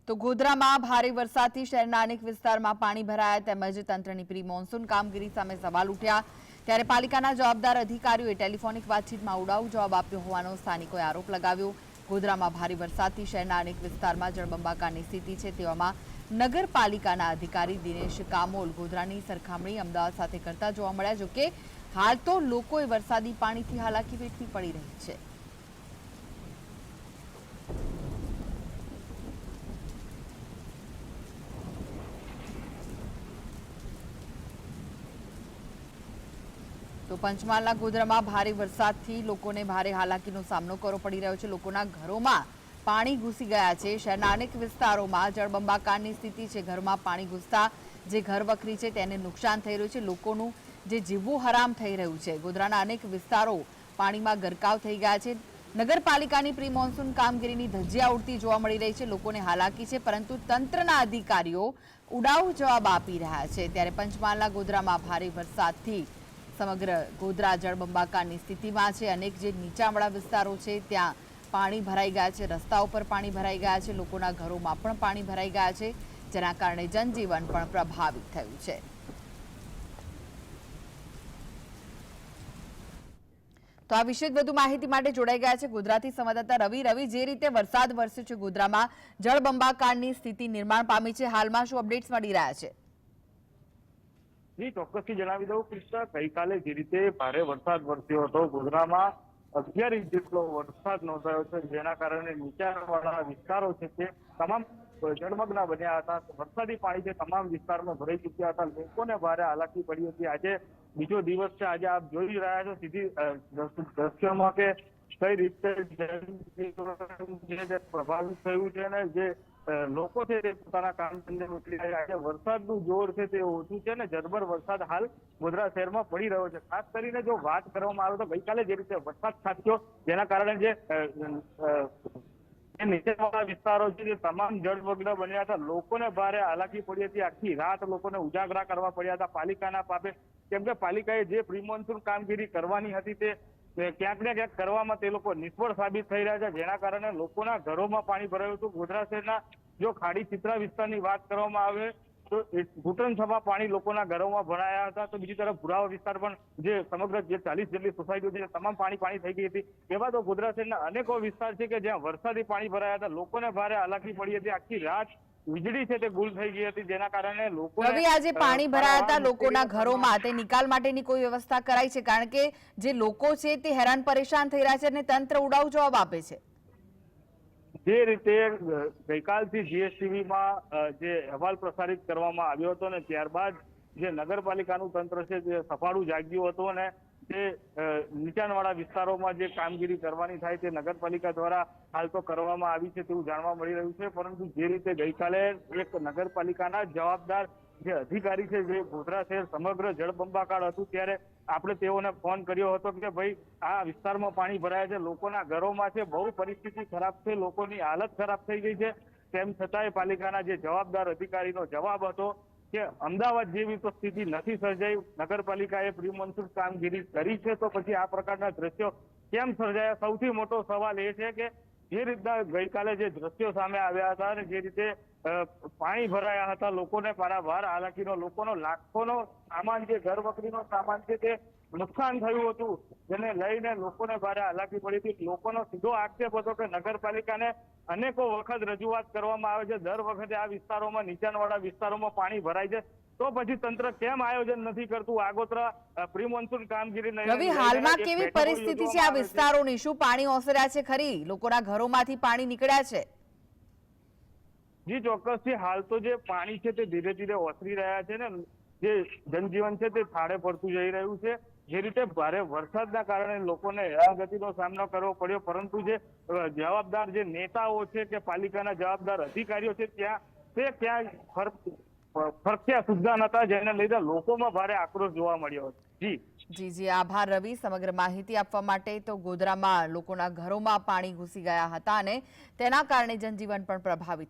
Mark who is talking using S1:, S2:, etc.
S1: તો ગોધરામાં ભારે વરસાદથી શહેરના અનેક વિસ્તારમાં પાણી ભરાયા તેમજ તંત્રની પ્રી મોન્સૂન કામગીરી સામે સવાલ ઉઠ્યા ત્યારે પાલિકાના જવાબદાર અધિકારીઓએ ટેલિફોનિક વાતચીતમાં ઉડાઉ જવાબ આપ્યો હોવાનો સ્થાનિકોએ આરોપ લગાવ્યો। ગોધરામાં ભારે વરસાદથી શહેરના અનેક વિસ્તારમાં જળબંબાકારની સ્થિતિ છે તેવામાં નગરપાલિકાના અધિકારી દિનેશ કામોલ ગોધરાની સરખામણી અમદાવાદ સાથે કરતા જોવા મળ્યા। જોકે હાલ તો લોકોએ વરસાદી પાણીથી હાલાકી વેઠવી પડી રહી છે। તો પંચમહાલના ગોધરામાં ભારે વરસાદથી લોકોને ભારે હાલાકીનો સામનો કરવો પડી રહ્યો છે। લોકોના ઘરોમાં પાણી ઘૂસી ગયા છે। શહેરના અનેક વિસ્તારોમાં જળબંબાકારની સ્થિતિ છે। ઘરમાં પાણી ઘૂસતા જે ઘર વખરી છે તેને નુકસાન થઈ રહ્યું છે। લોકોનું જે જીવવું હરામ થઈ રહ્યું છે। ગોધરાના અનેક વિસ્તારો પાણીમાં ગરકાવ થઈ ગયા છે। નગરપાલિકાની પ્રી મોન્સૂન કામગીરીની ધજિયા ઉડતી જોવા મળી રહી છે। લોકોને હાલાકી છે પરંતુ તંત્રના અધિકારીઓ ઉડાઉ જવાબ આપી રહ્યા છે। ત્યારે પંચમહાલના ગોધરામાં ભારે વરસાદથી સમગ્ર ગોધરા જળબંબાકારની સ્થિતિમાં છે। અનેક જે નીચાણવાળા વિસ્તારો છે ત્યાં પાણી ભરાઈ ગયા છે। રસ્તાઓ પર પાણી ભરાઈ ગયા છે। લોકોના ઘરોમાં પણ પાણી ભરાઈ ગયા છે જેના કારણે જનજીવન પણ પ્રભાવિત થયું છે। તો આ વિશે વધુ માહિતી માટે જોડાઈ ગયા છે ગોધરાથી સંવાદદાતા રવિ। જે રીતે વરસાદ વરસ્યો છે ગોધરામાં જળબંબાકારની સ્થિતિ નિર્માણ પામી છે, હાલમાં શું અપડેટ્સ મળી રહ્યા છે?
S2: જી ચોક્કસથી જણાવી દઉં કૃષ્ણ, ગઈકાલે જે રીતે ભારે વરસાદ વરસ્યો હતો ગોધરામાં 11 ઇંચ જેટલો વરસાદ નોંધાયો છે જેના કારણે નીચાણવાળા વિસ્તારો છે તે તમામ જળમગ્ન બન્યા હતા। વરસાદી પાણી જે તમામ વિસ્તારમાં ભરાઈ ચૂક્યા હતા। લોકોને ભારે હાલાકી પડી હતી। આજે બીજો દિવસ છે। આજે આપ જોઈ રહ્યા છો સીધી દ્રશ્યોમાં કે કઈ રીતે પ્રભાવિત થયું છે અને જે લોકો છે તે પોતાના કામ ધંધે નીકળી રહ્યા છે। વરસાદનું જોર છે તે ઓછું છે ને જરબર વરસાદ હાલ ગોધરા શહેરમાં પડી રહ્યો છે। ખાસ કરીને જો વાત કરવામાં આવે તો ગઈકાલે જે રીતે વરસાદ ખાબક્યો જેના કારણે જે નીચેવાળા વિસ્તારો છે તે તમામ જળમગ્ન બન્યા હતા। લોકોને ભારે હાલાકી પડી હતી। આખી રાત લોકોને ઉજાગરા કરવા પડ્યા હતા પાલિકાના પાપે, કેમ કે પાલિકાએ જે પ્રી મોન્સૂન કામગીરી કરવાની હતી તે ક્યાંક ને ક્યાંક કરવામાં તે લોકો નિષ્ફળ સાબિત થઈ રહ્યા છે જેના કારણે લોકોના ઘરોમાં પાણી ભરાયું હતું। ગોધરા શહેરના જો ખાડી ચિત્રા વિસ્તારની વાત કરવામાં આવે તો ઘૂંટણસમાં પાણી લોકોના ઘરોમાં ભરાયા હતા। તો બીજી તરફ ભુરાવા વિસ્તાર પણ જે સમગ્ર જે 40 જેટલી સોસાયટીઓ છે તમામ પાણી થઈ ગઈ હતી। એવા તો ગોધરા શહેરના અનેકો વિસ્તાર છે કે જ્યાં વરસાદી પાણી ભરાયા હતા। લોકોને ભારે હાલાકી પડી હતી। આખી રાત વીજળી છે તે ગુલ થઈ ગઈ હતી જેના કારણે લોકો
S1: રવિ, આજે પાણી ભરાયા હતા લોકોના ઘરોમાં, તે નિકાલ માટેની કોઈ વ્યવસ્થા કરાઈ છે? કારણ કે જે લોકો છે તે હેરાન પરેશાન થઈ રહ્યા છે અને તંત્ર ઉડાઉ જવાબ આપે છે।
S2: જે રીતે ગઈકાલથી જીએસટીવીમાં જે અહેવાલ પ્રસારિત કરવામાં આવ્યો હતો ને ત્યારબાદ જે નગરપાલિકાનું તંત્ર છે તે સફાળું જાગ્યું હતું અને જે નીચાણવાળા વિસ્તારોમાં જે કામગીરી કરવાની થાય તે નગરપાલિકા દ્વારા હાલ તો કરવામાં આવી છે તેવું જાણવા મળી રહ્યું છે। પરંતુ જે રીતે ગઈકાલે એક નગરપાલિકાના જવાબદાર જે અધિકારી છે જે ગોધરા શહેર સમગ્ર જળબંબાકાર હતું ત્યારે આપણે તેઓને ફોન કર્યો હતો કે ભાઈ આ વિસ્તારમાં પાણી ભરાયા છે, લોકોના ઘરોમાં છે, બહુ પરિસ્થિતિ ખરાબ છે, લોકોની હાલત ખરાબ થઈ ગઈ છે। તેમ છતાંય પાલિકાના જે જવાબદાર અધિકારીનો જવાબ હતો કે અમદાવાદ જેવી તો સ્થિતિ નથી સર્જાઈ, નગરપાલિકાએ પ્રી મોન્સૂન કામગીરી કરી છે તો પછી આ પ્રકારના દ્રશ્યો કેમ સર્જાયા? સૌથી મોટો સવાલ એ છે કે જે રીતના ગઈકાલે જે દ્રશ્યો સામે આવ્યા હતા અને જે રીતે પાણી ભરાયા હતા, લોકોને પારાવાર હાલાકીનો, લોકોનો લાખોનો સામાન જે ઘર વખરીનો સામાન છે તે નુકસાન થયું હતું જેને લઈને લોકોને ભારે હાલાકી પડી હતી। લોકોનો સીધો આક્ષેપ હતો કે નગરપાલિકાને અનેકો વખત રજૂઆત કરવામાં આવે છે, દર વખતે આ વિસ્તારોમાં નીચાણવાળા વિસ્તારોમાં પાણી ભરાય છે તો પછી તંત્ર કેમ આયોજન નથી કરતું આગોતરા પ્રી મોન્સૂન કામગીરી?
S1: રવિ, હાલમાં કેવી પરિસ્થિતિ છે આ વિસ્તારોની? શું પાણી ઓસર્યા છે ખરી? લોકોના ઘરોમાંથી પાણી નીકળ્યા છે?
S2: જી ચોક્કસથી હાલ તો જે પાણી છે તે ધીરે ધીરે ઓસરી રહ્યા છે ને જે જનજીવન છે તે થાળે પડતું જઈ રહ્યું છે। જે રીતે ભારે વરસાદના કારણે લોકોને હેરાનગતિનો સામનો કરવો પડ્યો પરંતુ જે જવાબદાર જે નેતાઓ છે કે પાલિકાના જવાબદાર અધિકારીઓ છે ત્યાં ફરક્યા સુદ્ધા નતા જેને લીધે લોકોમાં ભારે આક્રોશ જોવા મળ્યો હતો।
S1: જી, આભાર રવિ સમગ્ર માહિતી આપવા માટે। તો ગોધરામાં લોકોના ઘરોમાં પાણી ઘૂસી ગયા હતા અને તેના કારણે જનજીવન પણ પ્રભાવિત